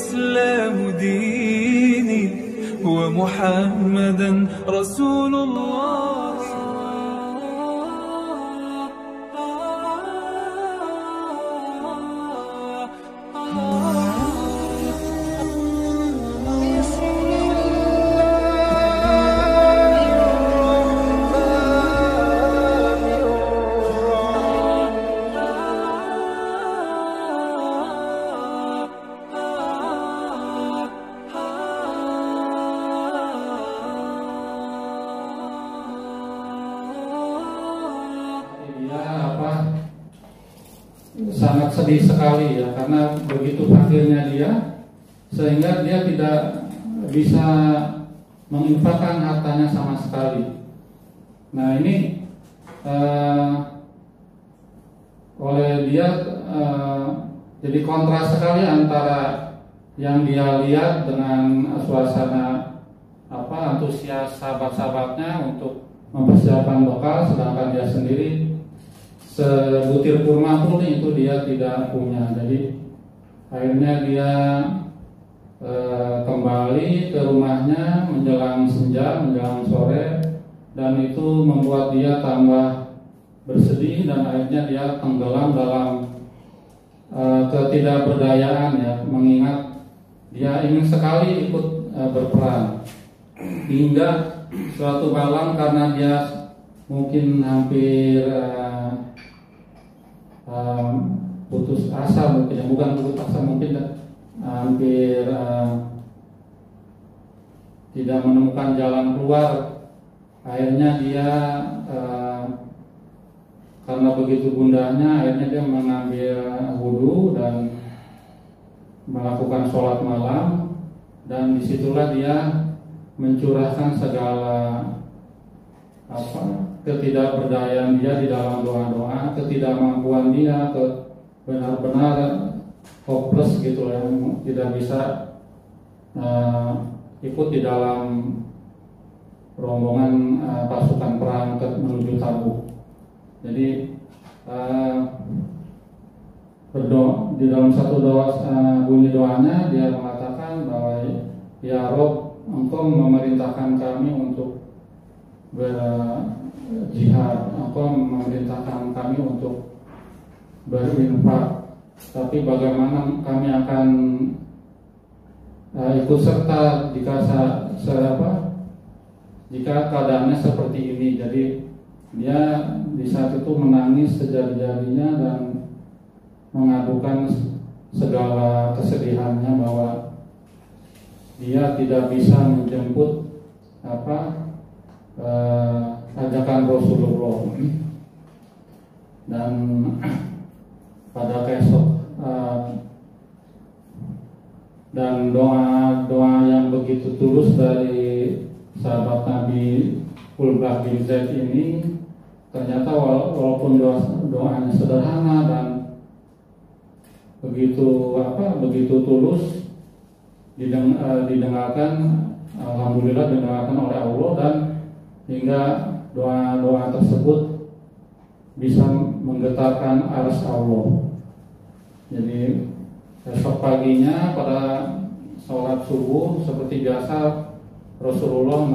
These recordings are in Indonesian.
والإسلام ديني ومحمدا رسول الله. Sangat sedih sekali ya, karena begitu fakirnya dia sehingga dia tidak bisa menginfakkan hartanya sama sekali. Nah ini oleh dia jadi kontras sekali antara yang dia lihat dengan suasana antusias sahabat-sahabatnya untuk mempersiapkan bekal, sedangkan dia sendiri sebutir kurma pun itu dia tidak punya. Jadi akhirnya dia kembali ke rumahnya menjelang senja, menjelang sore, dan itu membuat dia tambah bersedih dan akhirnya dia tenggelam dalam ketidakberdayaan ya, mengingat dia ingin sekali ikut berperang. Hingga suatu malam karena dia mungkin hampir putus asa, mungkin ya, bukan putus asa, mungkin hampir tidak menemukan jalan keluar. Akhirnya dia karena begitu gundahnya, akhirnya dia mengambil wudhu dan melakukan sholat malam, dan disitulah dia mencurahkan segala ketidakberdayaan dia di dalam doa-doa, ketidakmampuan dia, benar-benar hopeless gitu ya, tidak bisa ikut di dalam rombongan pasukan perang menuju Tabuk. Jadi berdoa di dalam satu doa, bunyi doanya dia mengatakan bahwa ya Rob, Engkau memerintahkan kami untuk berjihad, Engkau memerintahkan kami untuk berinfak, tapi bagaimana kami akan ikut serta jika keadaannya seperti ini. Jadi dia di saat itu menangis sejadi-jadinya dan mengadukan segala kesedihannya bahwa dia tidak bisa menjemput ajakan Rasulullah. Dan pada keesok dan doa yang begitu tulus dari sahabat Nabi Ulbah bin Zaid ini ternyata walaupun doanya sederhana dan begitu tulus, didengarkan, alhamdulillah didengarkan oleh Allah, dan hingga doa-doa tersebut bisa menggetarkan arsy Allah. Jadi esok paginya pada sholat subuh seperti biasa Rasulullah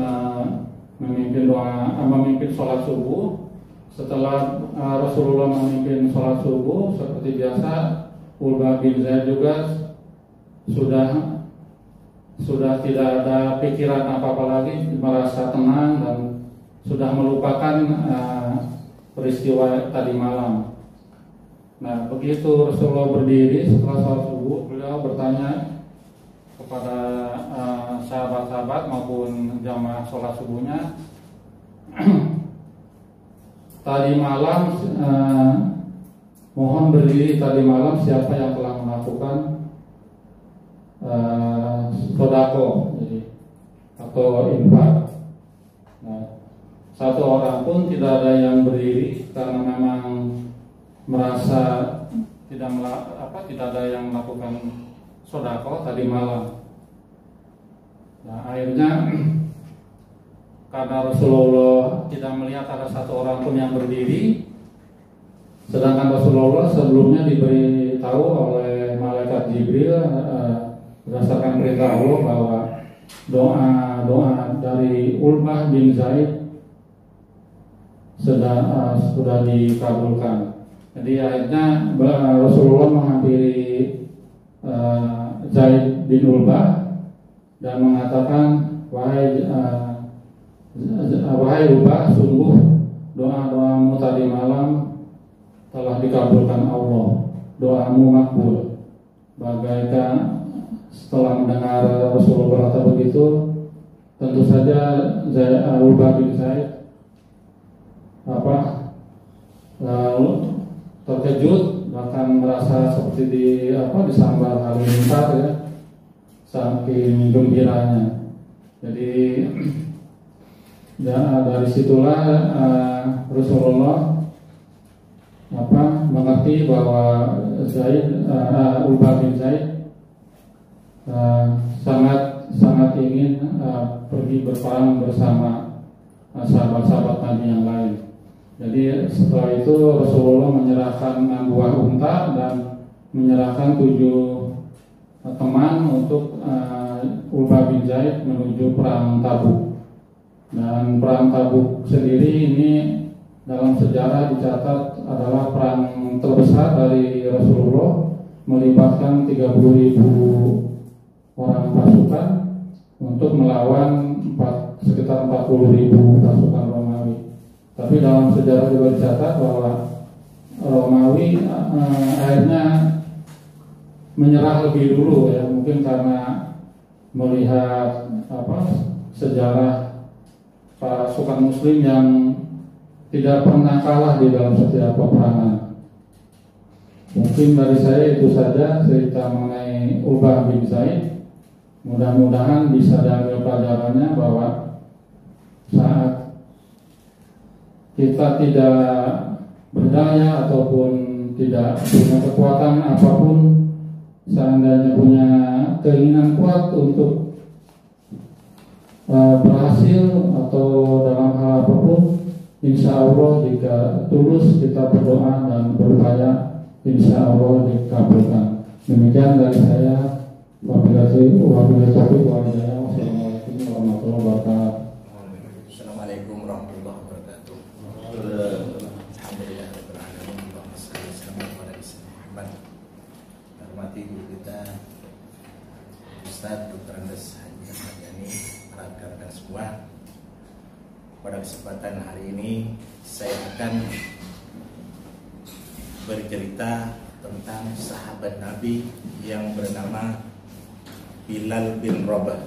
memimpin sholat subuh. Setelah Rasulullah memimpin sholat subuh seperti biasa, Ulbah bin Zaid juga sudah tidak ada pikiran apa-apa lagi, merasa tenang dan sudah melupakan peristiwa tadi malam. Nah, begitu Rasulullah berdiri setelah sholat subuh, beliau bertanya kepada sahabat-sahabat maupun jamaah sholat subuhnya, tadi malam mohon berdiri, tadi malam siapa yang telah melakukan sodako atau infak. Nah, satu orang pun tidak ada yang berdiri karena memang merasa tidak ada yang melakukan sodako tadi malam. Nah, akhirnya karena Rasulullah tidak melihat ada satu orang pun yang berdiri, sedangkan Rasulullah sebelumnya diberitahu oleh malaikat Jibril berdasarkan perintah Allah bahwa doa dari Ulbah bin Zaid sudah dikabulkan. Jadi akhirnya Rasulullah menghampiri Zaid bin Ulbah dan mengatakan, wahai Ulbah, sungguh doa-doamu tadi malam telah dikabulkan Allah, doamu makbul. Bagaikan setelah mendengar Rasulullah berkata begitu, tentu saja Ulbah bin Zaid terkejut, bahkan merasa seperti disambar halilintar ya, saking gembiranya. Jadi dari situlah Rasulullah mengerti bahwa Ulbah bin Zaid sangat ingin pergi berperang bersama sahabat-sahabat Nabi yang lain. Jadi setelah itu Rasulullah menyerahkan 6 buah unta dan menyerahkan 7 teman untuk Ulbah bin Zaid menuju perang Tabuk. Dan perang Tabuk sendiri ini dalam sejarah dicatat adalah perang terbesar dari Rasulullah, melibatkan 30.000 orang pasukan untuk melawan sekitar 40.000 pasukan Romawi. Tapi dalam sejarah juga dicatat bahwa Romawi akhirnya menyerah lebih dulu ya, mungkin karena melihat sejarah pasukan Muslim yang tidak pernah kalah di dalam setiap peperangan. Mungkin dari saya itu saja cerita mengenai Ulbah bin Zaid. Mudah-mudahan bisa diambil pelajarannya bahwa saat kita tidak berdaya ataupun tidak punya kekuatan apapun, seandainya punya keinginan kuat untuk berhasil atau dalam hal apapun, insya Allah jika tulus kita berdoa dan berupaya, insya Allah dikabulkan. Demikian dari saya. Wabillahi taufiq wal hidayah. Wassalamualaikum warahmatullahi wabarakatuh. Assalamualaikum warahmatullahi wabarakatuh. Alhamdulillah rabbil alamin. Allahumma shalli wa sallim ala Muhammad. Hormati guru kita Ustaz Dr. Andes Haji Ahmad Yani, para rekan-rekan semua. Pada kesempatan hari ini saya akan bercerita tentang sahabat Nabi yang bernama Bilal bin Rabah.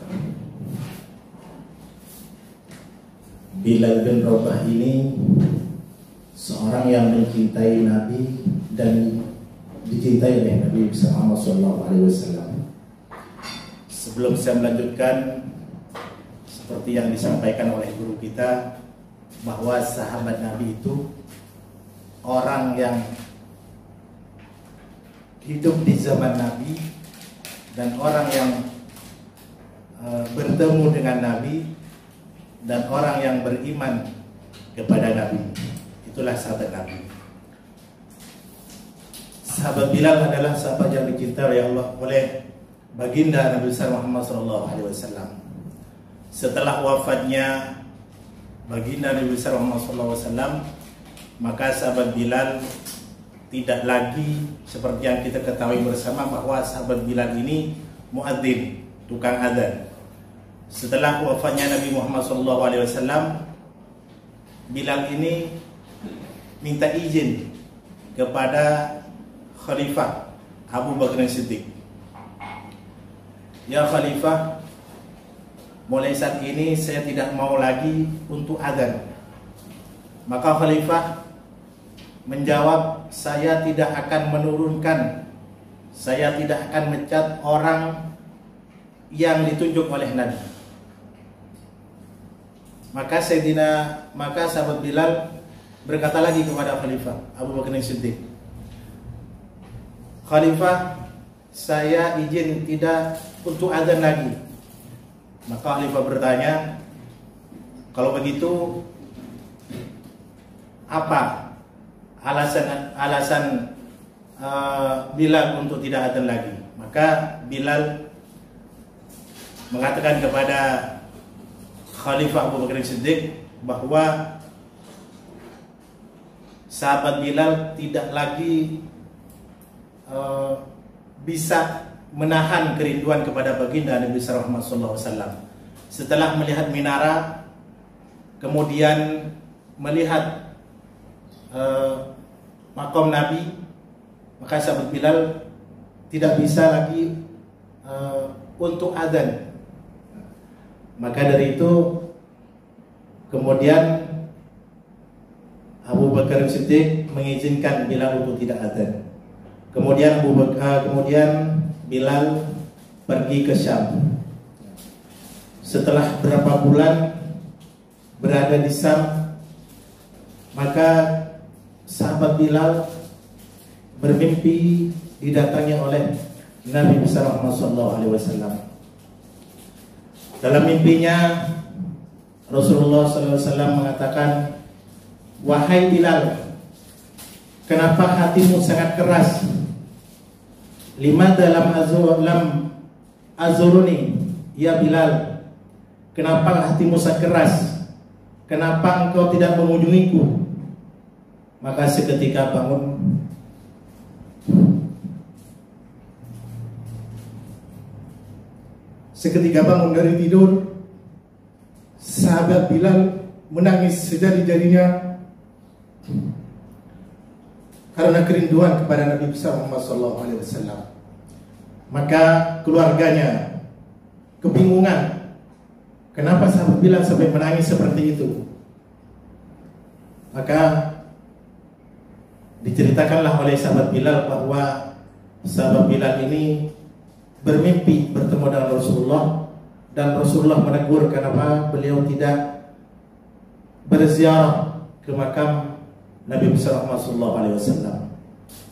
Bilal bin Rabah ini seorang yang mencintai Nabi dan dicintai oleh Nabi Muhammad SAW. Sebelum saya melanjutkan, seperti yang disampaikan oleh guru kita, bahwa sahabat Nabi itu orang yang hidup di zaman Nabi dan orang yang bertemu dengan Nabi dan orang yang beriman kepada Nabi. Itulah sahabat Nabi. Sahabat Bilal adalah sahabat yang dicintai oleh Allah, oleh baginda Nabi besar Muhammad SAW. Setelah wafatnya baginda Nabi besar Muhammad SAW, maka sahabat Bilal tidak lagi seperti yang kita ketahui bersama bahwa sahabat Bilal ini muadzin, tukang adzan. Setelah wafatnya Nabi Muhammad SAW, Bilal ini minta izin kepada Khalifah Abu Bakar Siddiq. Ya Khalifah, mulai saat ini saya tidak mau lagi untuk adzan. Maka Khalifah menjawab, saya tidak akan menurunkan, saya tidak akan mencat orang yang ditunjuk oleh Nabi. Maka sahabat Bilal berkata lagi kepada Khalifah Abu Bakar Siddiq, Khalifah, saya izin tidak untuk adzan lagi. Maka Khalifah bertanya, kalau begitu apa alasan Bilal untuk tidak adzan lagi? Maka Bilal mengatakan kepada Khalifah Abu Bakar Siddiq bahwa sahabat Bilal tidak lagi bisa menahan kerinduan kepada baginda Nabi sallallahu alaihi wasallam. Setelah melihat minara, kemudian melihat makom Nabi, maka sahabat Bilal tidak bisa lagi untuk adzan. Maka dari itu kemudian Abu Bakar Siddiq mengizinkan Bilal untuk tidak adzan. Kemudian Bilal pergi ke Syam. Setelah berapa bulan berada di Syam, maka sahabat Bilal bermimpi didatangi oleh Nabi sallallahu alaihi wasallam. Dalam mimpinya Rasulullah sallallahu alaihi wasallam mengatakan, "Wahai Bilal, kenapa hatimu sangat keras? Lima dalam azuruni, ya Bilal. Kenapa hatimu sangat keras? Kenapa engkau tidak mengunjungiku?" Maka seketika bangun dari tidur, sahabat Bilal menangis sejadi-jadinya karena kerinduan kepada Nabi Muhammad SAW. Maka keluarganya kebingungan, kenapa sahabat Bilal sampai menangis seperti itu. Maka diceritakanlah oleh sahabat Bilal bahwa sahabat Bilal ini bermimpi bertemu dengan Rasulullah, dan Rasulullah menegur kenapa beliau tidak berziarah ke makam Nabi Muhammad SAW.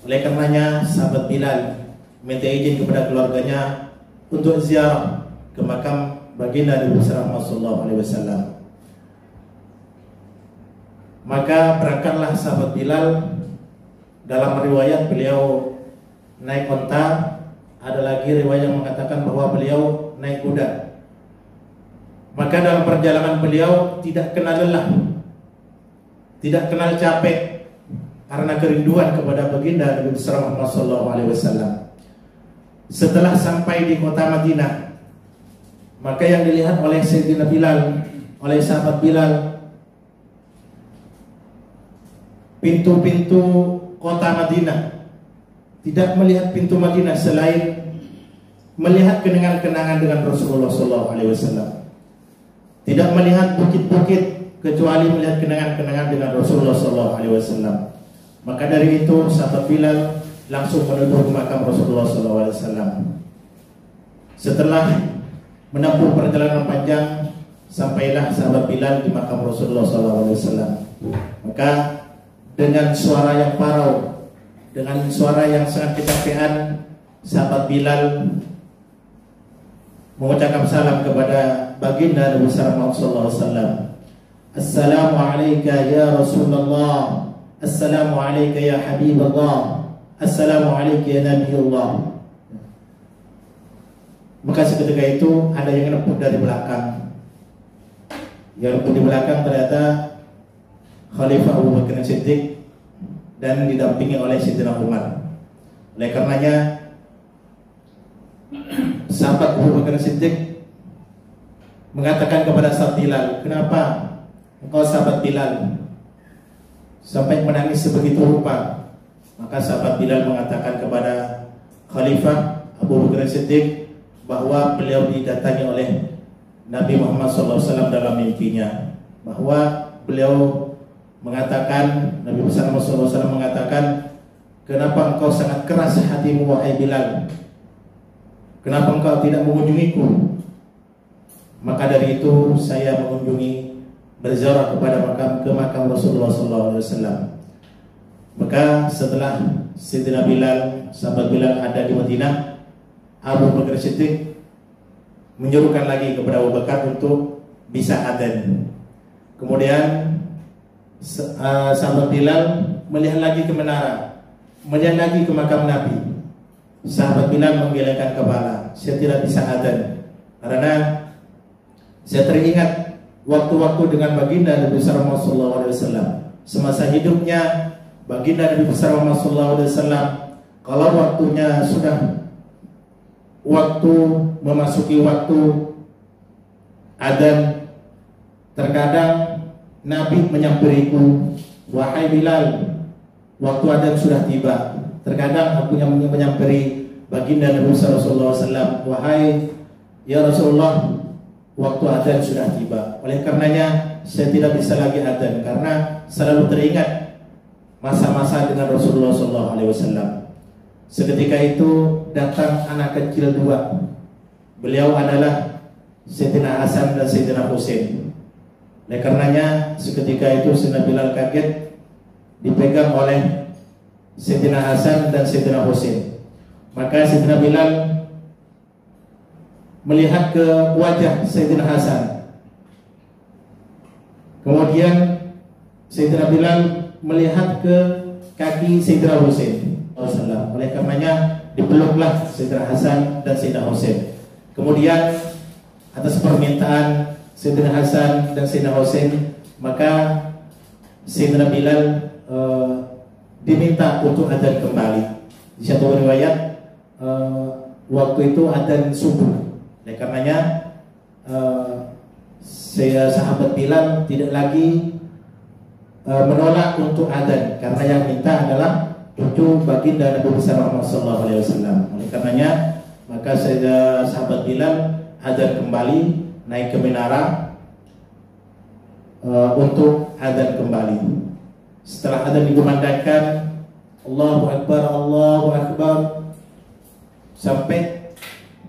Oleh karenanya sahabat Bilal minta izin kepada keluarganya untuk ziarah ke makam baginda Nabi Muhammad SAW. Maka berangkatlah sahabat Bilal. Dalam riwayat beliau naik onta, ada lagi riwayat yang mengatakan bahwa beliau naik kuda. Maka dalam perjalanan beliau tidak kenal lelah, tidak kenal capek, karena kerinduan kepada baginda Nabi Muhammad SAW. Setelah sampai di kota Madinah, maka yang dilihat oleh Sayyidina Bilal, oleh sahabat Bilal, pintu-pintu kota Madinah. Tidak melihat pintu Madinah selain melihat kenangan-kenangan dengan Rasulullah SAW. Tidak melihat bukit-bukit kecuali melihat kenangan-kenangan dengan Rasulullah SAW. Maka dari itu sahabat Bilal langsung menuju ke makam Rasulullah SAW. Setelah menempuh perjalanan panjang, sampailah sahabat Bilal di makam Rasulullah SAW. Maka dengan suara yang parau, dengan suara yang sangat kecapean, sahabat Bilal mengucapkan salam kepada baginda Nabi Muhammad SAW. Assalamualaikum ya Rasulullah, Assalamualaikum ya Habibullah, Assalamualaikum ya Nabiullah. Maka seketika itu ada yang menepuk dari belakang. Yang menepuk di belakang ternyata Khalifah Abu Bakar Siddiq dan didampingi oleh Sayyidina Umar. Oleh karenanya sahabat Abu Bakar Siddiq mengatakan kepada sahabat Bilal, "Kenapa engkau sahabat Bilal sampai menangis sebegitu rupa?" Maka sahabat Bilal mengatakan kepada Khalifah Abu Bakar Siddiq bahwa beliau didatangi oleh Nabi Muhammad SAW dalam mimpinya, bahwa beliau mengatakan, Nabi Muhammad SAW mengatakan, "Kenapa engkau sangat keras hatimu wahai Bilal? Kenapa engkau tidak mengunjungiku?" Maka dari itu saya mengunjungi, berziarah kepada makam Rasulullah SAW. Maka setelah Sayyidina Bilal, sahabat Bilal ada di Madinah, Abu Bakar Siddiq menyerukan lagi kepada Abu Bakar untuk bisa adzan. Kemudian sahabat Bilal melihat lagi ke menara, melihat lagi ke makam Nabi. Sahabat Bilal menggelengkan kepala, "Saya tidak bisa adzan." Karena saya teringat waktu-waktu dengan baginda Nabi besar Muhammad SAW. Semasa hidupnya baginda Nabi besar Muhammad SAW, kalau waktunya sudah waktu memasuki waktu adzan, terkadang Nabi menyampiriku, wahai Bilal, waktu adzan sudah tiba. Terkadang aku yang menyampiri baginda Nabi sallallahu alaihi wasallam, wahai ya Rasulullah, waktu adzan sudah tiba. Oleh karenanya saya tidak bisa lagi adzan karena selalu teringat masa-masa dengan Rasulullah sallallahu alaihi wasallam. Seketika itu datang anak kecil dua. Beliau adalah Sayyidina Hasan dan Sayyidina Husain. Oleh karenanya seketika itu Sayyidina Bilal kaget dipegang oleh Sayyidina Hasan dan Sayyidina Husain. Maka Sayyidina Bilal melihat ke wajah Sayyidina Hasan. Kemudian Sayyidina Bilal melihat ke kaki Sayyidina Husain. Oleh karenanya dipeluklah Sayyidina Hasan dan Sayyidina Husain. Kemudian atas permintaan Sayyidina Hasan dan Sayyidina Husain, maka Sayyidina Bilal diminta untuk adzan kembali. Di satu riwayat waktu itu adzan subuh. Oleh karenanya sahabat Bilal tidak lagi menolak untuk adzan karena yang minta adalah cucu baginda Nabi besar Muhammad sallallahu alaihi wasallam. Oleh karenanya maka sahabat Bilal adzan kembali, naik ke menara untuk adzan kembali. Setelah adzan dikumandangkan, Allahu Akbar, Allahu Akbar, sampai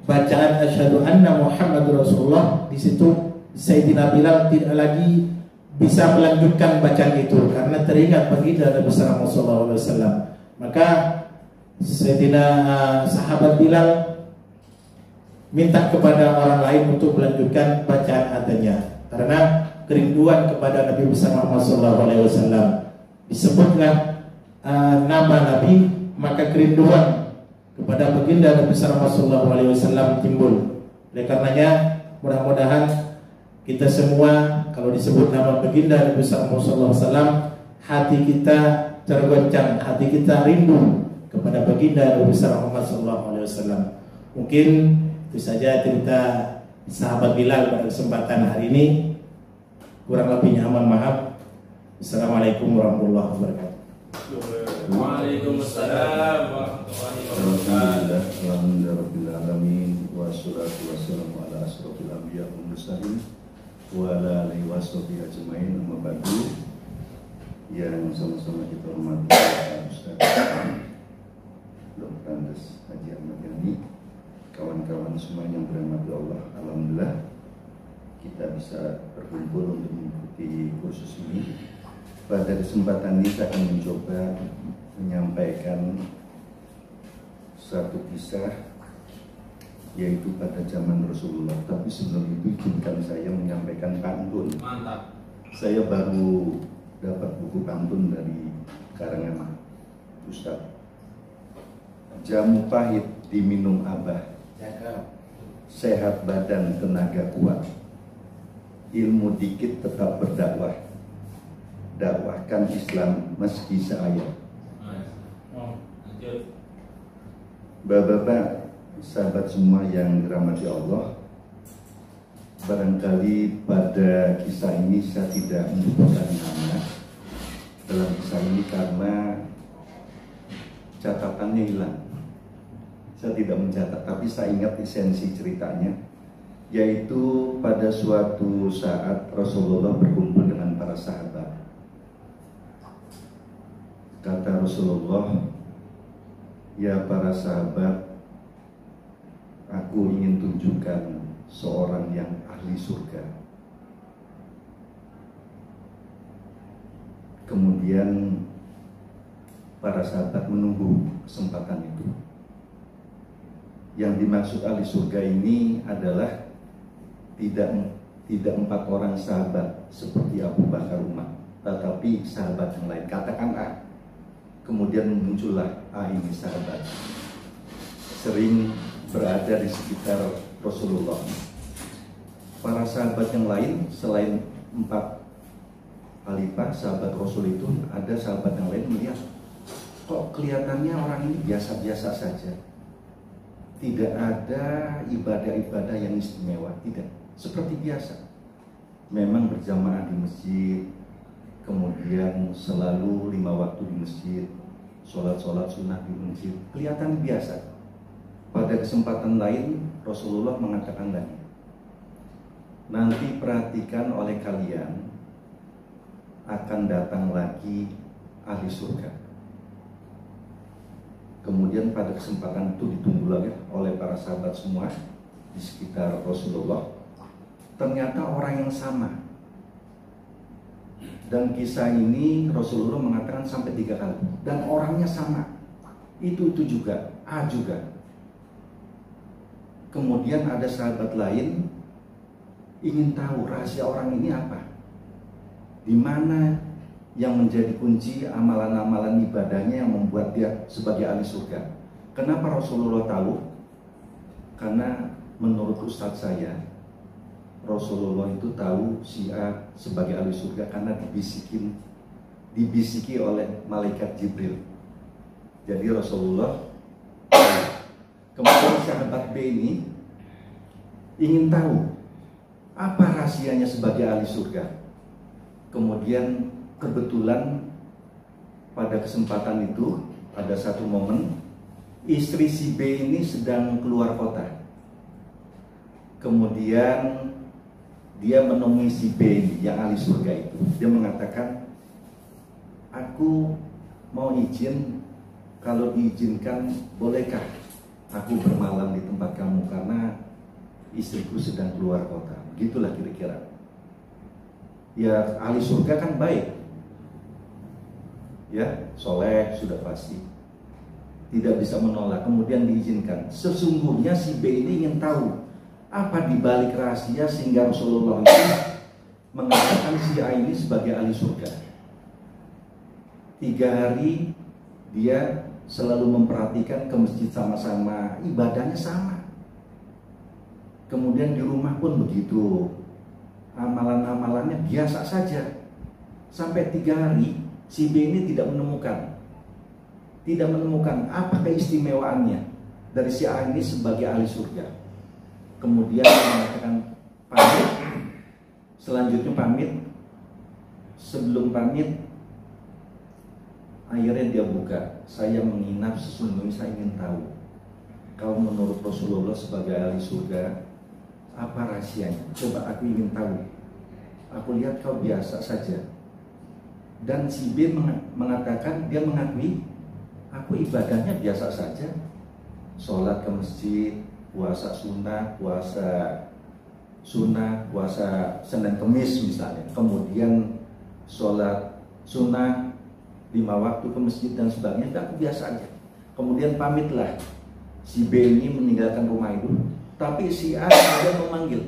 bacaan asyhadu anna Muhammadur Rasulullah. Di situ Sayyidina Bilal tidak lagi bisa melanjutkan bacaan itu karena teringat baginda Nabi Muhammad sallallahu alaihi wasallam. Maka Sayyidina sahabat Bilal minta kepada orang lain untuk melanjutkan bacaan adzannya karena kerinduan kepada Nabi besar Muhammad sallallahu alaihi wasallam. Disebutlah nama Nabi, maka kerinduan kepada baginda Nabi besar Muhammad sallallahu alaihi wasallam timbul. Oleh karenanya mudah-mudahan kita semua kalau disebut nama baginda Nabi besar Muhammad sallallahu alaihi wasallam, hati kita tergoncang, hati kita rindu kepada baginda Nabi besar Muhammad sallallahu alaihi wasallam. Mungkin itu saja cerita sahabat Bilal pada kesempatan hari ini. Kurang lebihnya mohon maaf. Assalamualaikum warahmatullahi wabarakatuh. Waalaikumsalam warahmatullahi wabarakatuh. Alhamdulillahirabbil wassalatu wassalamu ala asrofil anbiya wal mursalin wa ala alihi washabihi ajmain. Amma ba'du. Yang sama-sama kita hormati Ustaz Dr. Andes Haji Ahmad Yani, kawan-kawan semua yang dirahmati Allah. Alhamdulillah kita bisa berkumpul untuk mengikuti kursus ini. Pada kesempatan ini saya akan mencoba menyampaikan satu kisah, yaitu pada zaman Rasulullah. Tapi sebelum itu izinkan saya menyampaikan pantun. Mantap. Saya baru dapat buku pantun dari karangan Ustaz. Jamu pahit diminum abah, sehat badan tenaga kuat, ilmu dikit tetap berdakwah, dakwahkan Islam meski seayat. Bapak-bapak, sahabat semua yang dirahmati Allah, barangkali pada kisah ini saya tidak menyebutkan nama dalam kisah ini karena catatannya hilang. Saya tidak mencatat, tapi saya ingat esensi ceritanya, yaitu pada suatu saat Rasulullah berkumpul dengan para sahabat. Kata Rasulullah, ya para sahabat, aku ingin tunjukkan seorang yang ahli surga. Kemudian para sahabat menunggu kesempatan itu. Yang dimaksud ahli surga ini adalah tidak 4 orang sahabat seperti Abu Bakar, Umar, tetapi sahabat yang lain. Katakan A, kemudian muncullah A ini sahabat, sering berada di sekitar Rasulullah. para sahabat yang lain selain 4 khalifah sahabat Rasul itu, ada sahabat yang lain melihat kok kelihatannya orang ini biasa-biasa saja, tidak ada ibadah-ibadah yang istimewa, tidak, seperti biasa, memang berjamaah di masjid, kemudian selalu 5 waktu di masjid, sholat-sholat sunnah di masjid, kelihatan biasa. Pada kesempatan lain Rasulullah mengatakan lagi, nanti perhatikan oleh kalian akan datang lagi ahli surga. Kemudian pada kesempatan itu ditunggu lagi oleh para sahabat semua di sekitar Rasulullah. Ternyata orang yang sama. Dan kisah ini Rasulullah mengatakan sampai 3 kali. Dan orangnya sama. Itu juga, A juga. Kemudian ada sahabat lain ingin tahu rahasia orang ini apa. Di mana yang menjadi kunci amalan-amalan ibadahnya yang membuat dia sebagai ahli surga. Kenapa Rasulullah tahu? Karena menurut ustadz saya, Rasulullah itu tahu si A sebagai ahli surga karena dibisiki oleh malaikat Jibril. Jadi Rasulullah, kemudian sahabat B ini ingin tahu apa rahasianya sebagai ahli surga. Kemudian kebetulan pada kesempatan itu ada satu momen istri si B ini sedang keluar kota. Kemudian dia menemui si B ini, yang ahli surga itu. Dia mengatakan, aku mau izin, kalau diizinkan bolehkah aku bermalam di tempat kamu karena istriku sedang keluar kota. Begitulah kira-kira. Ya ahli surga kan baik, ya soleh sudah pasti, tidak bisa menolak. Kemudian diizinkan. Sesungguhnya si B ini ingin tahu apa dibalik rahasia sehingga Rasulullah itu mengatakan si A ini sebagai ahli surga. 3 hari dia selalu memperhatikan ke masjid sama-sama, ibadahnya sama. Kemudian di rumah pun begitu, amalan-amalannya biasa saja. Sampai 3 hari si B ini tidak menemukan apa keistimewaannya dari si A ini sebagai ahli surga. Kemudian mengatakan pamit. Selanjutnya pamit. Sebelum pamit, akhirnya dia buka. Saya menginap, sesungguhnya saya ingin tahu, kalau menurut Rasulullah sebagai ahli surga, apa rahasianya? Coba aku ingin tahu. Aku lihat kau biasa saja. Dan si B mengatakan, dia mengakui, aku ibadahnya biasa saja. Sholat ke masjid, puasa sunnah, puasa Senin Kemis misalnya. Kemudian sholat sunnah 5 waktu ke masjid dan sebagainya, aku biasa aja. Kemudian pamitlah si B ini meninggalkan rumah itu. Tapi si A kemudian memanggil,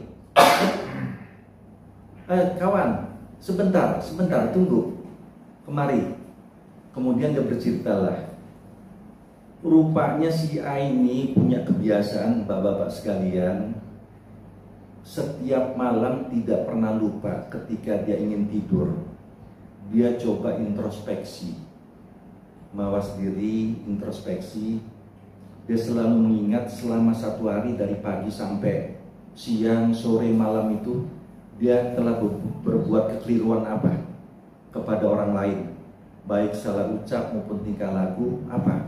kawan, sebentar, tunggu, kemari. Kemudian dia berceritalah, rupanya si A ini punya kebiasaan, bapak-bapak sekalian, setiap malam tidak pernah lupa ketika dia ingin tidur, dia coba introspeksi, mawas diri, introspeksi. Dia selalu mengingat selama 1 hari dari pagi sampai siang, sore, malam itu dia telah berbuat kekeliruan apa kepada orang lain, baik salah ucap maupun tingkah laku apa.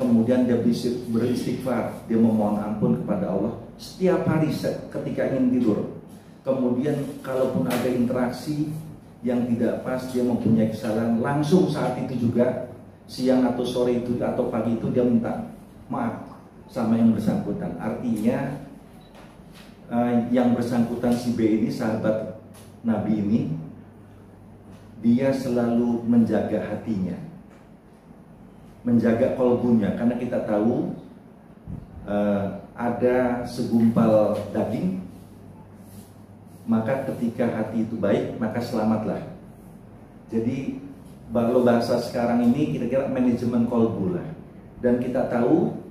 Kemudian dia beristighfar, dia memohon ampun kepada Allah setiap hari ketika ingin tidur. Kemudian kalaupun ada interaksi yang tidak pas, dia mempunyai kesalahan, langsung saat itu juga, siang atau sore itu atau pagi itu, dia minta maaf sama yang bersangkutan. Artinya yang bersangkutan si B ini, sahabat Nabi ini, dia selalu menjaga hatinya, menjaga kolbunya. Karena kita tahu ada segumpal daging, maka ketika hati itu baik, maka selamatlah. Jadi kalau bahasa sekarang ini kira-kira manajemen kolbu lah. Dan kita tahu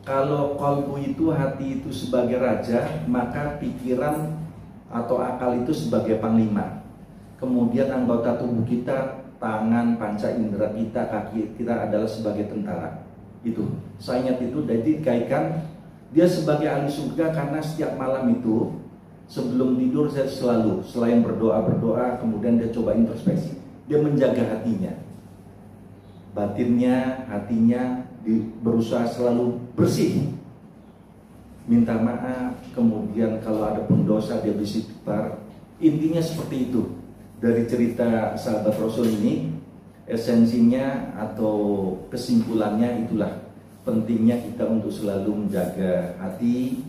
kalau kolbu itu, hati itu sebagai raja, maka pikiran atau akal itu sebagai panglima. Kemudian anggota tubuh kita, tangan, panca indera kita, kaki kita adalah sebagai tentara. Itu saya ingat itu, jadi dikaitkan dia sebagai ahli surga karena setiap malam itu sebelum tidur saya selalu selain berdoa kemudian dia coba introspeksi, dia menjaga hatinya, batinnya, hatinya berusaha selalu bersih, minta maaf, kemudian kalau ada pendosa dia beristighfar. Intinya seperti itu dari cerita sahabat Rasul ini. Esensinya atau kesimpulannya itulah pentingnya kita untuk selalu menjaga hati,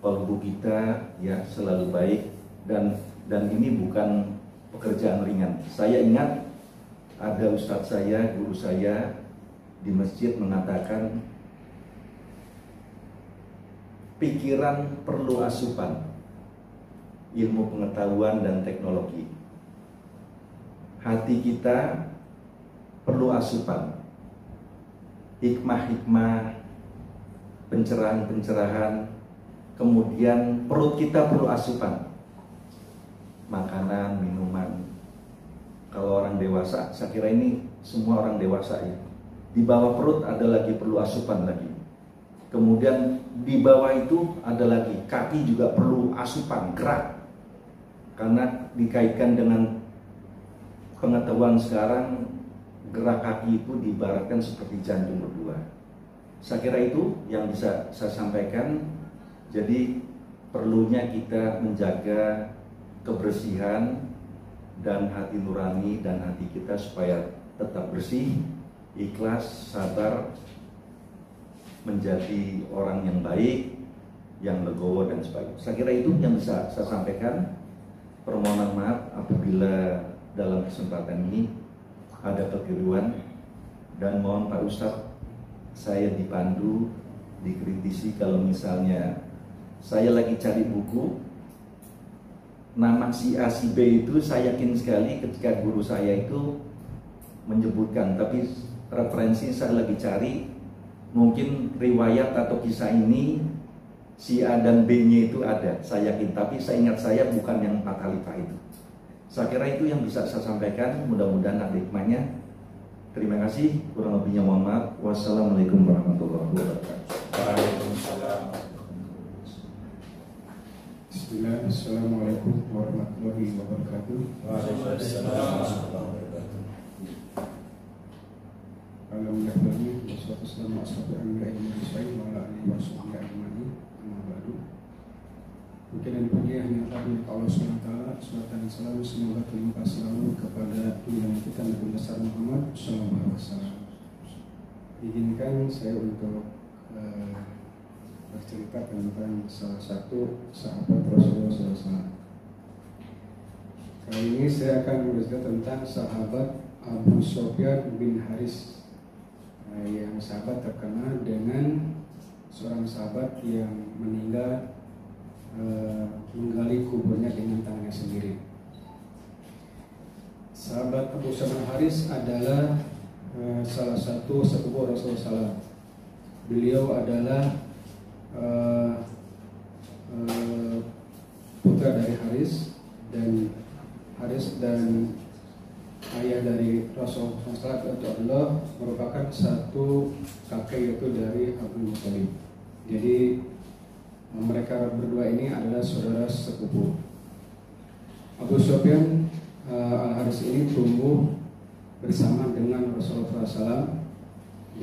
kalbu kita ya selalu baik, dan ini bukan pekerjaan ringan. Saya ingat ada ustadz saya, guru saya di masjid mengatakan pikiran perlu asupan, ilmu pengetahuan dan teknologi. Hati kita perlu asupan, hikmah-hikmah, pencerahan-pencerahan. Kemudian perut kita perlu asupan, makanan, minuman. Kalau orang dewasa, saya kira ini semua orang dewasa ya, di bawah perut ada lagi perlu asupan lagi. Kemudian di bawah itu ada lagi, kaki juga perlu asupan, gerak. Karena dikaitkan dengan pengetahuan sekarang, gerak kaki itu diibaratkan seperti jantung berdua. Saya kira itu yang bisa saya sampaikan. Jadi perlunya kita menjaga kebersihan dan hati nurani dan hati kita supaya tetap bersih, ikhlas, sabar, menjadi orang yang baik, yang legowo dan sebagainya. Saya kira itu yang bisa saya sampaikan. Permohonan maaf apabila dalam kesempatan ini ada kekeliruan, dan mohon Pak Ustadz saya dipandu, dikritisi kalau misalnya saya lagi cari buku nama si A si B itu, saya yakin sekali ketika guru saya itu menyebutkan, tapi referensi saya lagi cari mungkin riwayat atau kisah ini si A dan B-nya itu ada, saya yakin, tapi saya ingat saya bukan yang 4 khalifah itu. Saya kira itu yang bisa saya sampaikan, mudah-mudahan ada hikmahnya. Terima kasih, kurang lebihnya mohon maaf. Wassalamualaikum warahmatullahi wabarakatuh. Waalaikumsalam. Bismillah, assalamualaikum warahmatullahi wabarakatuh. Waalaikumsalam warahmatullahi wabarakatuh. Alhamdulillah, wassalatu wassalamu ala asyrofil wa ala alihi washabbihi ajmain. Amma ba'du. Mungkin dan puji hanya Allah SWT. Salawat dan salam semoga terlimpah selalu kepada junjungan kita Nabi besar Muhammad SAW. Izinkan saya untuk bercerita tentang salah satu sahabat Rasulullah SAW. Kali ini saya akan bercerita tentang sahabat Abu Sufyan bin Haris, yang sahabat terkenal dengan seorang sahabat yang meninggal menggali kuburnya dengan tangannya sendiri. Sahabat Abu Sufyan Haris adalah salah satu sepupu Rasulullah SAW. Beliau adalah putra dari Haris dan ayah dari Rasulullah SAW itu adalah merupakan satu kakek, yaitu dari Abdul Muthalib. Jadi mereka berdua ini adalah saudara sepupu. Abu Sufyan Al-Haris ini tumbuh bersama dengan Rasulullah SAW.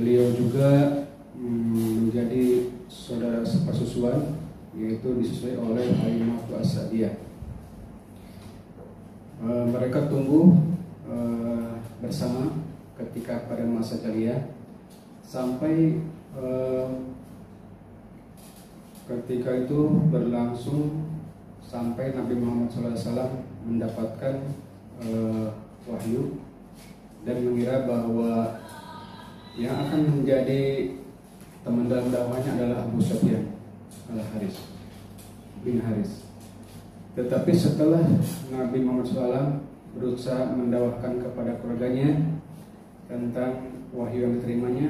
Beliau juga menjadi saudara sepersusuan, yaitu disusui oleh Halimah As-Sa'diyah. Mereka tumbuh bersama ketika pada masa jahiliyah sampai ketika itu berlangsung sampai Nabi Muhammad SAW mendapatkan wahyu dan mengira bahwa yang akan menjadi teman dalam dakwahnya adalah Abu Sufyan Al-Haris bin Haris. Tetapi setelah Nabi Muhammad SAW berusaha mendakwahkan kepada keluarganya tentang wahyu yang diterimanya,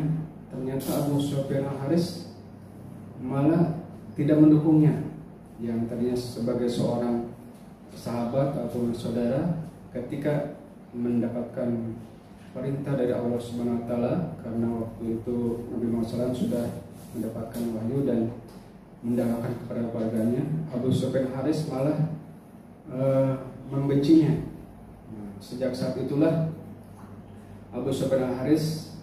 ternyata Abu Sufyan Al-Haris malah tidak mendukungnya, yang tadinya sebagai seorang sahabat atau saudara ketika mendapatkan perintah dari Allah Subhanahu wa taala, karena waktu itu Nabi Muhammad SAW sudah mendapatkan wahyu dan mendakwakan kepada keluarganya, Abu Sufyan Haris malah membencinya. Nah, sejak saat itulah Abu Sufyan Haris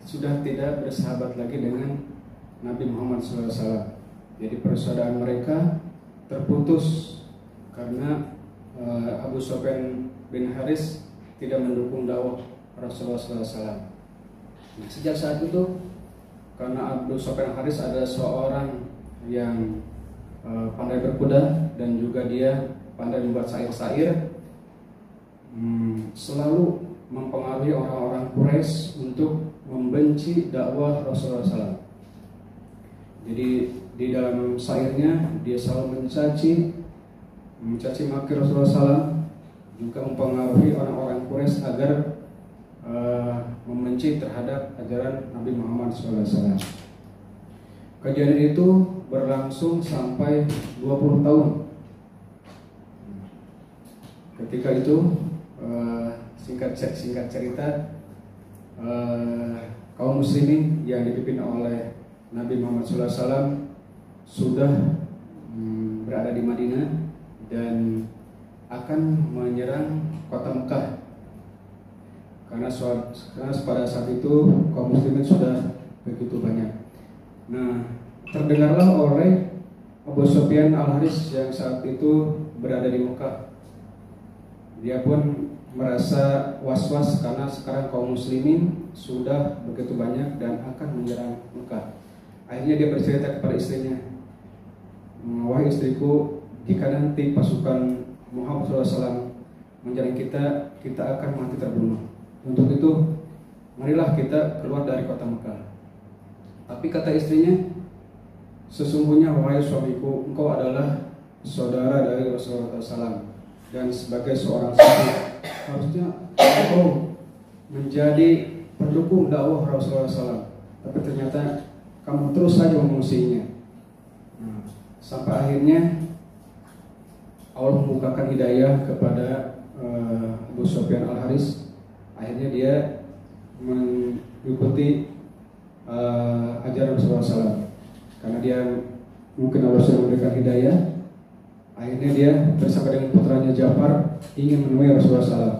sudah tidak bersahabat lagi dengan Nabi Muhammad SAW. Jadi persaudaraan mereka terputus karena Abu Sufyan bin Haris tidak mendukung dakwah Rasulullah SAW. Nah, sejak saat itu, karena Abu Sufyan Haris adalah seorang yang pandai berkuda dan juga dia pandai membuat syair-syair, selalu mempengaruhi orang-orang Quraisy untuk membenci dakwah Rasulullah SAW. Jadi di dalam syairnya dia selalu mencaci maki Rasulullah SAW, juga mempengaruhi orang-orang Quraisy agar membenci terhadap ajaran Nabi Muhammad SAW. Kejadian itu berlangsung sampai 20 tahun. Ketika itu singkat cerita, kaum muslimin yang dipimpin oleh Nabi Muhammad SAW sudah berada di Madinah dan akan menyerang kota Mekah. Karena pada saat itu kaum muslimin sudah begitu banyak. Nah, terdengarlah oleh Abu Sufyan Al-Haris yang saat itu berada di Mekah. Dia pun merasa was-was karena sekarang kaum muslimin sudah begitu banyak dan akan menyerang Mekah. Akhirnya dia bercerita kepada istrinya, "Wahai istriku, jika nanti pasukan Muhammad SAW menyerang kita akan mati terbunuh. Untuk itu, marilah kita keluar dari kota Mekah." Tapi kata istrinya, "Sesungguhnya wahai suamiku, engkau adalah saudara dari Rasulullah SAW, dan sebagai seorang sahabat harusnya engkau menjadi pendukung dakwah Rasulullah SAW. Tapi ternyata kamu terus saja memusuhinya." Nah, sampai akhirnya Allah membukakan hidayah kepada Abu Sufyan Al-Haris. Akhirnya dia mengikuti ajaran Rasulullah SAW. Karena dia mungkin Allah sudah memberikan hidayah, akhirnya dia bersama dengan putranya Ja'far ingin menemui Rasulullah SAW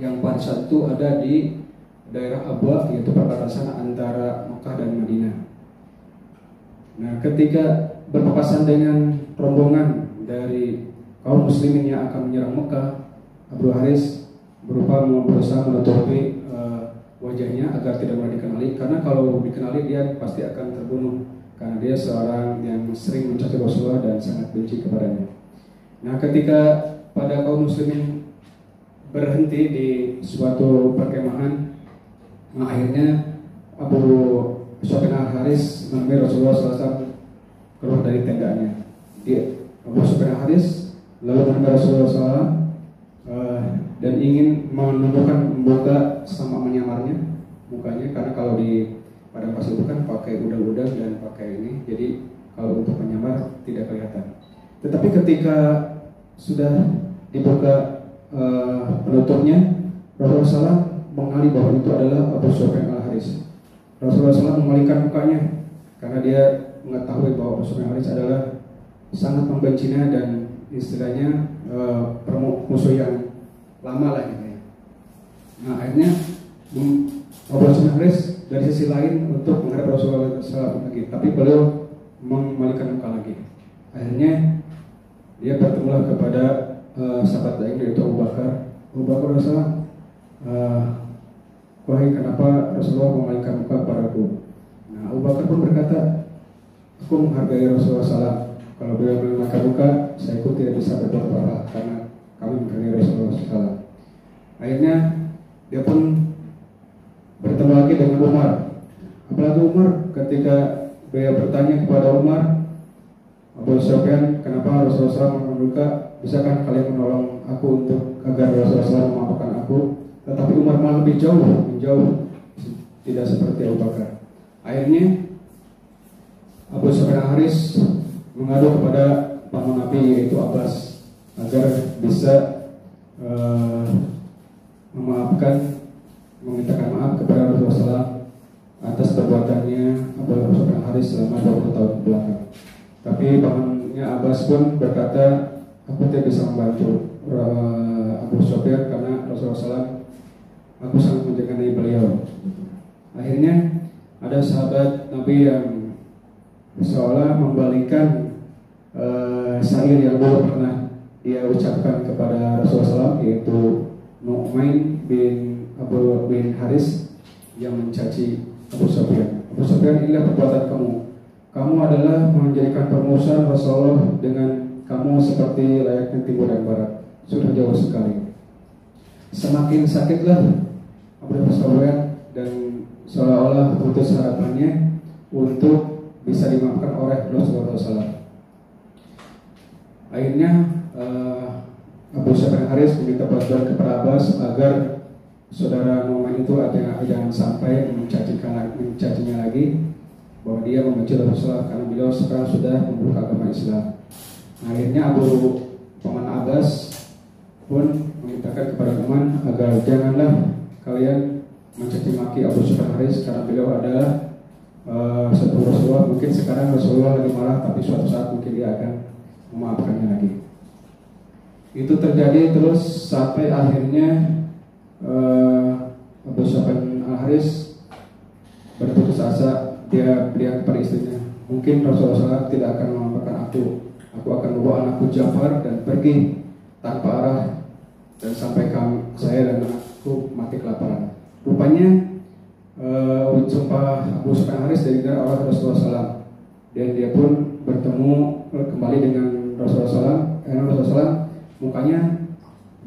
yang pada saat itu ada di daerah Abwa, yaitu perbatasan antara Mekah dan Madinah. Nah, ketika berpapasan dengan rombongan dari kaum muslimin yang akan menyerang Mekah, Abu Haris berusaha menutupi wajahnya agar tidak mudah dikenali, karena kalau dikenali dia pasti akan terbunuh, karena dia seorang yang sering mencaci Rasulullah dan sangat benci kepadanya. Nah, ketika pada kaum muslimin berhenti di suatu perkemahan, akhirnya Abu Sufyan Al-Haris menemui Rasulullah SAW keluar dari tendanya. Abu Sufyan Al-Haris lalu menemui Rasulullah SAW dan ingin membuka sama menyamarnya mukanya, karena kalau di padang pasir itu kan pakai udang-udang dan pakai ini, jadi kalau untuk menyamar tidak kelihatan. Tetapi ketika sudah dibuka penutupnya, Rasulullah SAW mengenali bahwa itu adalah Abu Sufyan Al-Haris. Rasulullah SAW memalingkan mukanya karena dia mengetahui bahwa Abu Sufyan Al-Haris adalah sangat membencinya dan istilahnya musuh yang lama lah gitu ya. Nah, akhirnya Abu Sufyan Al-Haris dari sisi lain untuk menghadap Rasulullah SAW lagi, tapi beliau memalingkan muka lagi. Akhirnya dia bertemulah kepada sahabat lain, yaitu Abu Bakar. Abu Bakar Rasulullah, wahai, kenapa Rasulullah memalingkan muka kepadaku? Nah, Abu Bakar pun berkata, aku menghargai Rasulullah SAW. Kalau beliau memalingkan muka, saya pun tidak bisa berbuat apa-apa karena kami menghargai Rasulullah SAW. Akhirnya dia pun bertemu lagi dengan Umar. Apalagi Umar, ketika beliau bertanya kepada Umar, Abu Sufyan, kenapa Rasulullah SAW membuka? Bisakah kalian menolong aku untuk agar Rasulullah SAW memaafkan aku? Tetapi Umar malah lebih jauh, tidak seperti Abu Bakar. Akhirnya Abu Sufyan Al-Haris mengadu kepada paman Nabi, yaitu Abbas. agar bisa memaafkan, memintakan maaf kepada Rasulullah SAW atas perbuatannya Abu Sufyan Haris selama 20 tahun belakang. Tapi pamannya Abbas pun berkata, aku tidak bisa membantu Abu Sufyan karena Rasulullah SAW, aku sangat mencintai beliau. Akhirnya ada sahabat Nabi yang seolah membalikan syair yang dulu pernah dia ucapkan kepada Rasulullah SAW, yaitu Nu'man bin Abu bin Haris yang mencaci Abu Sufyan. Abu Sufyan, inilah perbuatan kamu. Kamu adalah menjadikan permusuhan Rasulullah dengan kamu seperti layaknya timur dan barat. Sudah jauh sekali. Semakin sakitlah Abu Sufyan dan seolah-olah putus harapannya untuk bisa dimaafkan oleh Rasulullah SAW. Akhirnya Abu Sufyan Haris meminta bantuan kepada Abbas agar saudara Nu'man itu jangan sampai mencacinya lagi, bahwa dia membenci Rasulullah karena beliau sekarang sudah membuka agama Islam. Akhirnya paman Abbas pun memintakan kepada Nu'man agar janganlah kalian mencaci maki Abu Sufyan Haris karena beliau adalah satu Rasulullah. Mungkin sekarang Rasulullah lagi marah, tapi suatu saat mungkin dia akan memaafkannya lagi. Itu terjadi terus sampai akhirnya Abu Sufyan Haris berputus asa. Dia bilang kepada istrinya, mungkin Rasulullah SAW tidak akan memaafkan aku akan membawa anakku Ja'far dan pergi tanpa arah dan sampai saya dan anakku mati kelaparan. Rupanya sumpah Abu Sufyan Haris didengar oleh Rasulullah SAW, dan dia pun bertemu kembali dengan Rasulullah SAW. Mukanya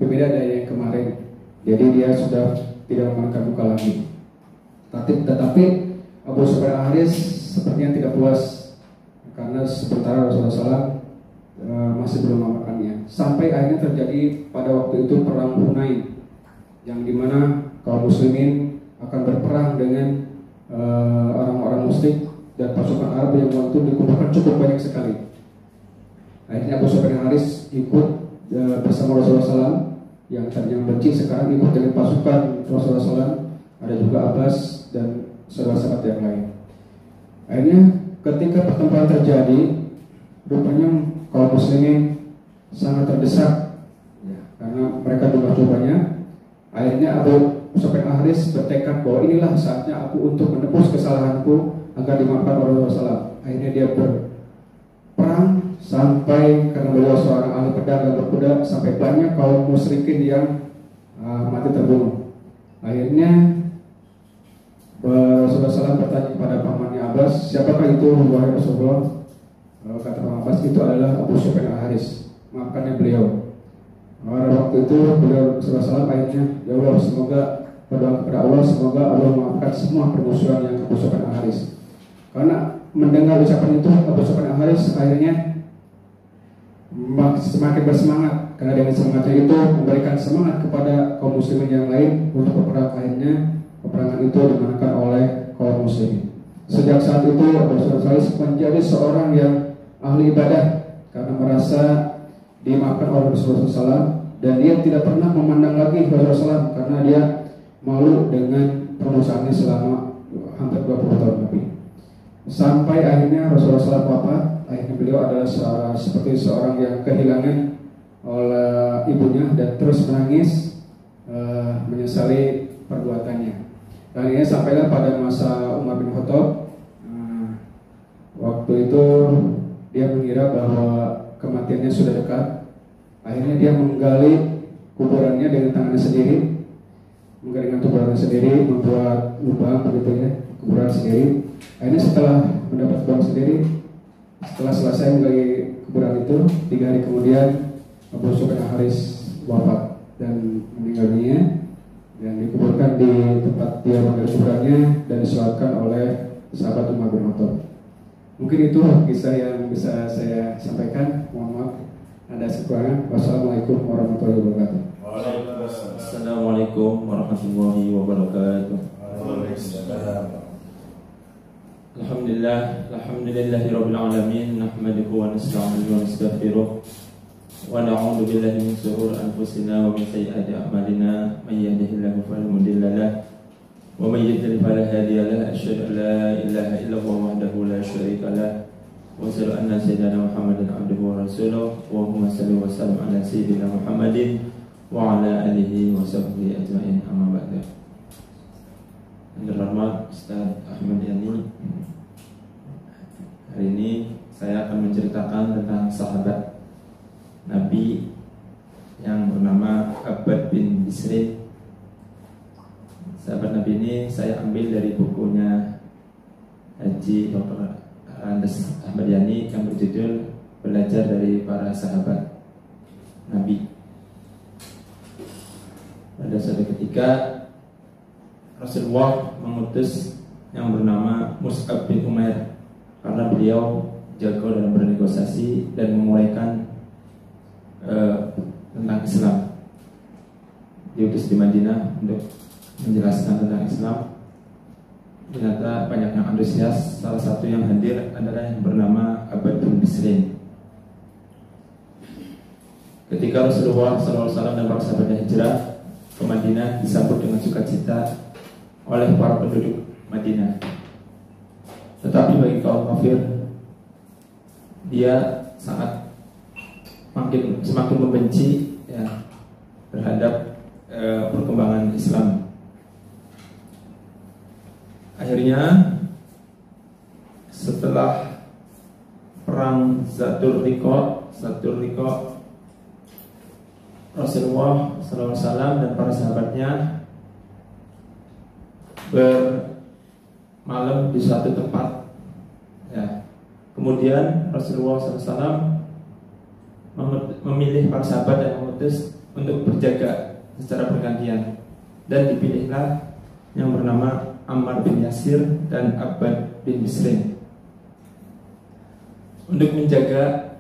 berbeda dari yang kemarin, jadi dia sudah tidak mengangkat muka lagi. Tetapi Abu Sufyan Haris sepertinya tidak puas karena sementara Rasulullah SAW masih belum memaafkannya. Sampai akhirnya terjadi pada waktu itu perang Hunain, yang dimana kaum muslimin akan berperang dengan orang-orang musyrik dan pasukan Arab yang waktu itu dikumpulkan cukup banyak sekali. Akhirnya Abu Sufyan Haris ikut bersama Rasulullah SAW, yang tadinya benci sekarang ikut dengan pasukan Rasulullah SAW. Ada juga Abbas dan sahabat-sahabat yang lain. Akhirnya ketika pertempuran terjadi, rupanya kaum muslimin sangat terdesak karena mereka jumlah banyak. Akhirnya Abu Sufyan Haris bertekad bahwa inilah saatnya aku untuk menebus kesalahanku agar dimaafkan oleh Rasulullah SAW. Akhirnya dia berperang sampai, karena beliau seorang ahli pedang dan berkuda, sampai banyak kaum musyrikin yang mati terbunuh. Akhirnya Rasulullah SAW bertanya kepada pamannya Abbas, siapakah itu wahai Rasulullah? Kata paman Abbas, itu adalah Abu Sufyan Haris, maafkannya beliau. Pada waktu itu beliau Rasulullah SAW akhirnya, ya Allah, semoga berdoa kepada Allah, semoga Allah memaafkan semua permusuhan yang Abu Sufyan Haris. Karena mendengar ucapan itu, Abu Sufyan Haris akhirnya semakin bersemangat, karena dengan semangatnya itu memberikan semangat kepada kaum muslimin yang lain untuk berperang. Akhirnya peperangan itu dimenangkan oleh kaum muslimin. Sejak saat itu Abu Sufyan menjadi seorang yang ahli ibadah karena merasa dimaafkan oleh Rasulullah SAW, dan dia tidak pernah memandang lagi Rasulullah SAW karena dia malu dengan permusuhannya selama hampir 20 tahun lebih. Sampai akhirnya Rasulullah SAW wafat. Akhirnya beliau adalah seperti seorang yang kehilangan oleh ibunya dan terus menangis menyesali perbuatannya. Dan ini sampailah pada masa Umar bin Khattab. Waktu itu dia mengira bahwa kematiannya sudah dekat. Akhirnya dia menggali kuburannya dengan tangannya sendiri, membuat lubang begitu ya, kuburan sendiri. Akhirnya setelah mendapat lubang sendiri, setelah selesai menggali kuburan itu, 3 hari kemudian Abu Sufyan Haris wafat dan meninggal dunia, dan dikuburkan di tempat dia menggali kuburannya dan disolatkan oleh sahabat Umar bin Khattab. Mungkin itu kisah yang bisa saya sampaikan. Mohon maaf ada kekurangan. Wassalamualaikum warahmatullahi wabarakatuh. Assalamualaikum warahmatullahi wabarakatuh. Alhamdulillahirabbil alamin, nahmaduhu wa nasta'inuhu wa nastaghfiruh ونعوذ بالله من شرور أنفسنا ومن سيئات أعمالنا من يهده الله فلا مضل له ومن يضلل فلا هادي له أشهد أن لا إله إلا الله وحده لا شريك له وأشهد أن سيدنا محمدا عبده ورسوله اللهم صل وسلم على سيدنا محمد وعلى آله وصحبه أجمعين أما بعد. Yang terhormat Ustaz Ahmad Yani, hari ini saya akan menceritakan tentang sahabat Nabi yang bernama Abbad bin Bisrin. Sahabat Nabi ini saya ambil dari bukunya Haji Dr. Andes Ahmad Yani yang berjudul Belajar dari Para Sahabat Nabi. Pada suatu ketika Rasulullah mengutus yang bernama Mus'ab bin Umair karena beliau jago dalam bernegosiasi dan menguraikan tentang Islam. Diutus di Madinah untuk menjelaskan tentang Islam. Ternyata banyak yang antusias. Salah satu yang hadir adalah yang bernama Abbad bin Bisrin. Ketika Rasulullah SAW dan para sahabatnya hijrah ke Madinah, disambut dengan sukacita oleh para penduduk Madinah. Tetapi bagi kaum kafir, dia sangat semakin membenci ya, terhadap perkembangan Islam. Akhirnya setelah perang Zatul Riqa, Rasulullah SAW dan para sahabatnya bermalam di suatu tempat ya. Kemudian Rasulullah SAW memilih para sahabat dan mengutus untuk berjaga secara bergantian, dan dipilihlah yang bernama Ammar bin Yasir dan Abbad bin Bisrin untuk menjaga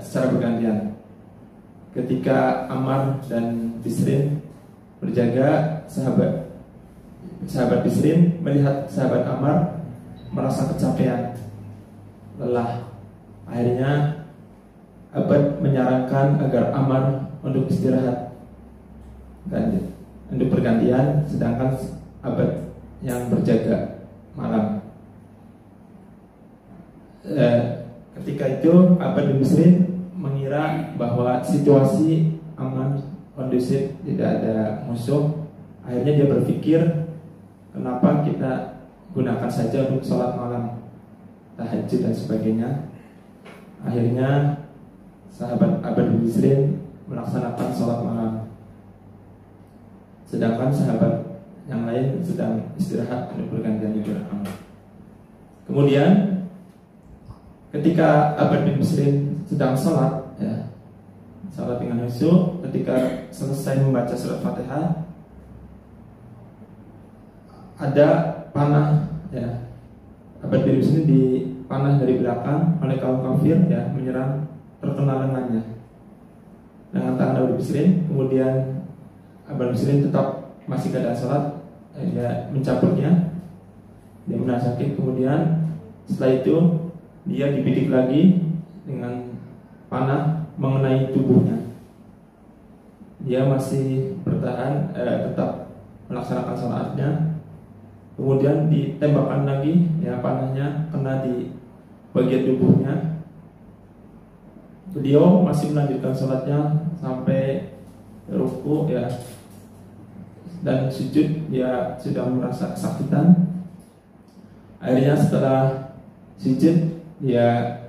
secara bergantian. Ketika Ammar dan Bisrin berjaga, sahabat Bisrin melihat sahabat Ammar merasa kecapean, lelah. Akhirnya Abbad menyarankan agar Ammar untuk istirahat dan untuk bergantian, sedangkan Abbad yang berjaga malam. Ketika itu Abbad bin Bisrin mengira bahwa situasi aman, kondusif, tidak ada musuh. Akhirnya dia berpikir, kenapa kita gunakan saja untuk sholat malam, tahajud dan sebagainya. Akhirnya sahabat Abbad bin Bisrin melaksanakan sholat malam, sedangkan sahabat yang lain sedang istirahat untuk bergantian beramal. Kemudian ketika Abbad bin Bisrin sedang sholat ya, sholat dengan khusyuk, ketika selesai membaca surat Fatihah, ada panah ya, Abbad bin Bisrin dipanah dari belakang oleh kaum kafir ya, menyerang terkena lengannya dengan tangan Abbad bin Bisrin. Kemudian Abbad bin Bisrin tetap masih keadaan sholat, dia mencabutnya, dia merasa sakit. Kemudian setelah itu dia dibidik lagi dengan panah mengenai tubuhnya. Dia masih bertahan, tetap melaksanakan sholatnya. Kemudian ditembakkan lagi ya, panahnya kena di bagian tubuhnya. Beliau masih melanjutkan sholatnya sampai ruku ya, dan sujud. Dia sudah merasa kesakitan. Akhirnya setelah sujud, dia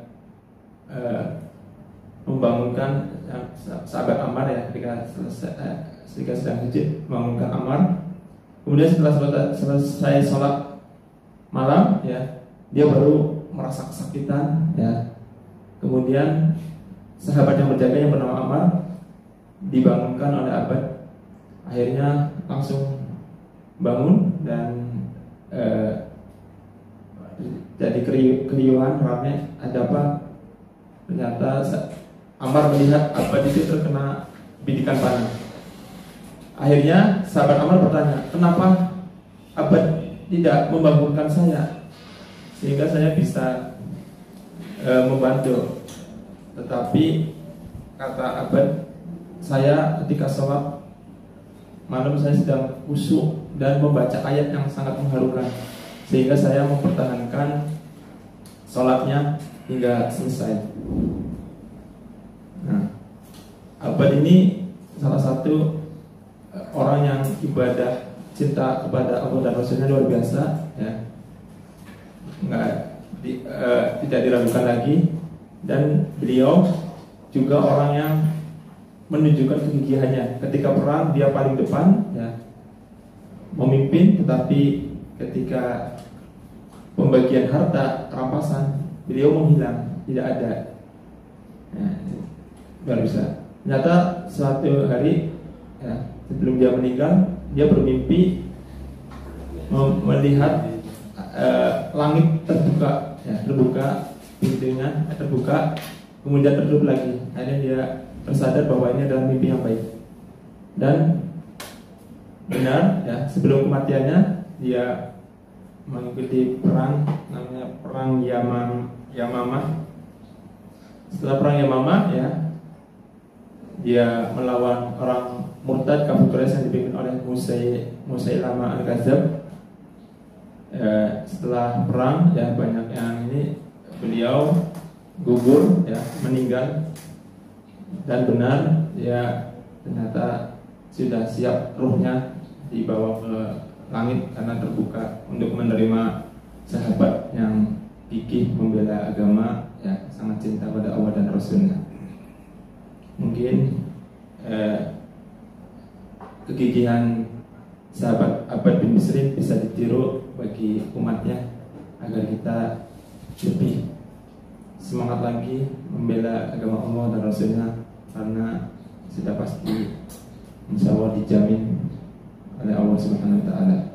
membangunkan sahabat Ammar ya, ketika sedang sujud, membangunkan Ammar. Kemudian setelah selesai sholat malam ya, dia baru merasa kesakitan ya. Kemudian sahabat yang berjaga yang bernama Ammar dibangunkan oleh Abbad. Akhirnya langsung bangun dan jadi keriuhan, ramai. Ada apa? Ternyata Ammar melihat Abbad itu terkena bidikan panah. Akhirnya sahabat Ammar bertanya, kenapa Abbad tidak membangunkan saya sehingga saya bisa membantu? Tetapi kata Abad, saya ketika sholat malam saya sedang khusyuk dan membaca ayat yang sangat mengharukan, sehingga saya mempertahankan sholatnya hingga selesai. Nah, Abad ini salah satu orang yang ibadah cinta kepada Allah dan Rasulnya luar biasa, ya. Tidak diragukan lagi. Dan beliau juga orang yang menunjukkan kegigihannya. Ketika perang dia paling depan, ya, memimpin. Tetapi ketika pembagian harta rampasan, beliau menghilang, tidak ada. Nah, luar biasa. Ternyata suatu hari, ya, sebelum dia meninggal, dia bermimpi melihat langit terbuka, ya, terbuka pintunya, terbuka, kemudian tertutup lagi. Akhirnya dia tersadar bahwa ini adalah mimpi yang baik. Dan benar, ya, sebelum kematiannya dia mengikuti perang, namanya perang Yamamah. Setelah perang Yamamah, ya, dia melawan orang murtad kafir Quraisy yang dipimpin oleh Musailamah Al-Kadzab. Setelah perang, ya, banyak yang ini beliau gugur, ya, meninggal. Dan benar, ya, ternyata sudah siap ruhnya dibawa ke langit karena terbuka untuk menerima sahabat yang gigih membela agama, ya, sangat cinta pada Allah dan Rasulnya. Mungkin kegigihan sahabat Abbad bin Bisrin bisa ditiru bagi umatnya agar kita lebih semangat lagi membela agama Allah dan Rasulnya, karena sudah pasti insya Allah dijamin oleh Allah Subhanahu Wa Taala.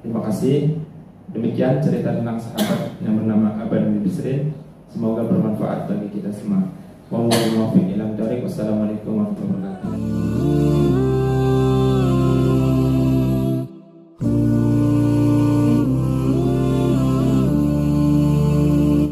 Terima kasih. Demikian cerita tentang sahabat yang bernama Abbad bin Bisrin. Semoga bermanfaat bagi kita semua. Wassalamualaikum warahmatullahi wabarakatuh.